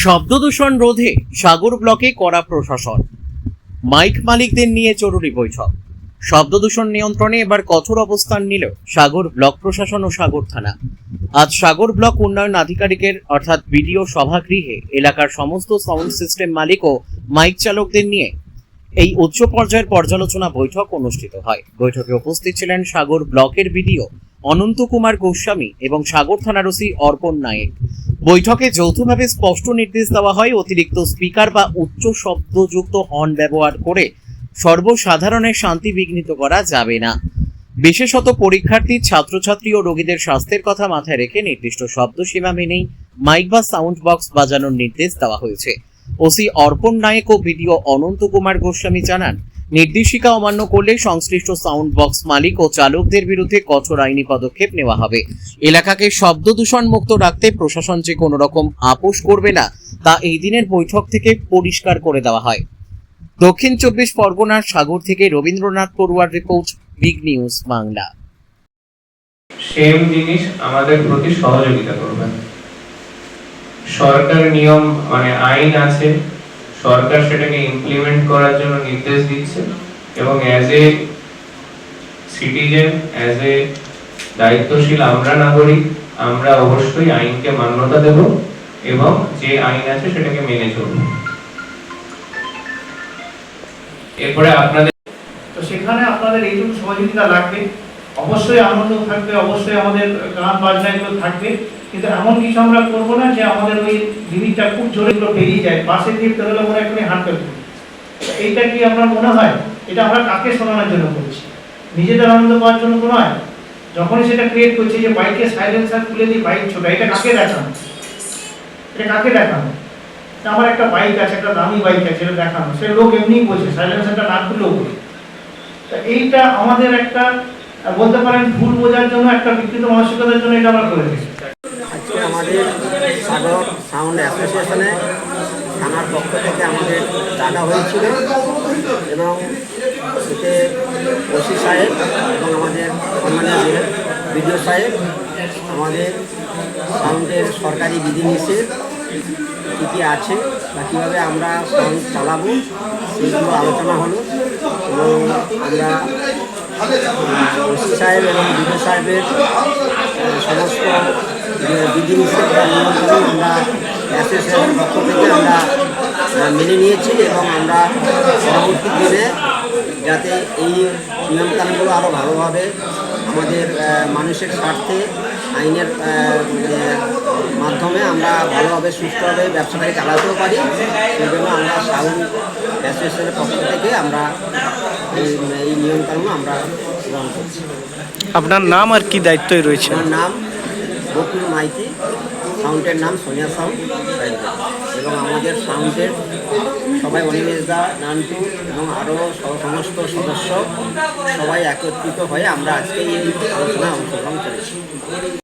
শব্দ দূষণ রোধে সাগর ব্লকে কড়া প্রশাসন, মাইক মালিকদের নিয়ে জরুরি বৈঠক। শব্দ দূষণ নিয়ন্ত্রণে এবার কঠোর অবস্থান নিল সাগর ব্লক প্রশাসন ও সাগর থানা। আজ সাগর ব্লক উন্নয়ন আধিকারিকের অর্থাৎ বিডিও সভাগৃহে এলাকার সমস্ত সাউন্ড সিস্টেম মালিক ও মাইক চালকদের নিয়ে এই উচ্চ পর্যায়ের পর্যালোচনা বৈঠক অনুষ্ঠিত হয়। বৈঠকে উপস্থিত ছিলেন সাগর ব্লকের বিডিও অনন্ত কুমার গোস্বামী এবং সাগর থানার ওসি অর্পণ নায়েক। বৈঠকে যৌথভাবে স্পষ্ট নির্দেশ দেওয়া হয়, অতিরিক্ত স্পিকার বা উচ্চ শব্দযুক্ত হর্ন ব্যবহার করে সর্বসাধারণের শান্তি বিঘ্নিত করা যাবে না। বিশেষত পরীক্ষার্থী, ছাত্রছাত্রী ও রোগীদের স্বাস্থ্যের কথা মাথায় রেখে নির্দিষ্ট শব্দ সীমা মেনেই মাইক বা সাউন্ড বক্স বাজানোর নির্দেশ দেওয়া হয়েছে। ওসি অর্পণ নায়েক ও বিডিও অনন্ত কুমার গোস্বামী জানান, নির্দেশিকা অমান্য করলে সংশ্লিষ্ট সাউন্ড বক্স মালিক ও চালকদের বিরুদ্ধে কঠোর আইনি পদক্ষেপ নেওয়া হবে। এলাকাকে শব্দ দূষণ মুক্ত রাখতে প্রশাসন যে কোনো রকম আপোষ করবে না তা এই দিনের বৈঠক থেকে পরিষ্কার করে দেওয়া হয়। দক্ষিণ 24 পরগনার সাগর থেকে রবীন্দ্রনাথ পড়ুয়ার report, big news Bangla. Same জিনিস আমাদের প্রতি সহযোগিতা করবেন। সরকার নিয়ম আইন আছে, সরকার সেটাকে ইমপ্লিমেন্ট করার জন্য নির্দেশ দিচ্ছে এবং as a citizen, as a দায়িত্বশীল আমরা নাগরিক, আমরা অবশ্যই আইনকে মান্যতা দেব এবং যে আইন আছে সেটাকে মেনে চলব। এরপরে আপনাদের তো সেখানে আপনাদের এইটুকু সহযোগিতা লাগবে, অবশ্যই আনন্দ থাকবে, অবশ্যই আমাদের গান বাজনা এগুলো থাকবে, কিন্তু এমন কিছু আমরা করবো না যে আমাদের ওই লিমিটটা খুব জোরে এগুলো বেরিয়ে যায়। পাশে দিয়ে বেরোলে মনে এখানে হাঁটতে হবে। এইটা কি আপনার মনে হয় এটা আমরা কাকে শোনানোর জন্য করছি? নিজেদের আনন্দ পাওয়ার জন্য তো নয়। যখনই সেটা ক্রিয়েট করছি যে বাইকে সাইলেন্সার খুলে দিই, বাইক ছোটা, এটা কাকে দেখানো? এটা কাকে দেখানো? আমার একটা বাইক আছে, একটা দামি বাইক আছে, এটা দেখানো। সে লোক এমনিই বলছে সাইলেন্সারটা না খুললেও বলে। তা এইটা আমাদের একটা বলতে পারেন ভুল বোঝার জন্য, একটা বিকৃত মানসিকতার জন্য এটা আমরা করে দিচ্ছি। আজকে আমাদের সাগর সাউন্ড অ্যাসোসিয়েশনে থানার পক্ষ থেকে আমাদের ডাকা হয়েছিল এবং এতে ওসি সাহেব এবং আমাদের সম্মানীয় বিডিও সাহেব আমাদের সাউন্ডের সরকারি বিধিনিষেধ কী কী আছে বা কীভাবে আমরা সাউন্ড চালাবো সেইগুলো আলোচনা হলো এবং আমরা ওসি সাহেব এবং বিডিও সাহেবের সমস্ত বিধিনিষেধ বা নিয়মগুলো আমরা অ্যাসোসিয়েশনের পক্ষ থেকে আমরা মেনে নিয়েছি এবং আমরা পরবর্তী দিনে যাতে এই নিয়মকানুনগুলো আরও ভালোভাবে আমাদের মানুষের স্বার্থে আইনের মাধ্যমে আমরা ভালোভাবে সুস্থভাবে ব্যবসাটাকে চালাতেও পারি, সেই জন্য আমরা সাউন্ড অ্যাসোসিয়েশনের পক্ষ থেকে আমরা এই নিয়মকানুন আমরা গ্রহণ করছি। আপনার নাম আর কি দায়িত্বই রয়েছে? আমার নাম বকুল মাইতি, সাউন্ডের নাম সোনিয়া সাউন্ড, এবং আমাদের সাউন্ডের সবাই অনিমেষ দা, নান্টু এবং আরও সমস্ত সদস্য সবাই একত্রিত হয়ে আমরা আজকে এই আলোচনায় অংশগ্রহণ করেছি।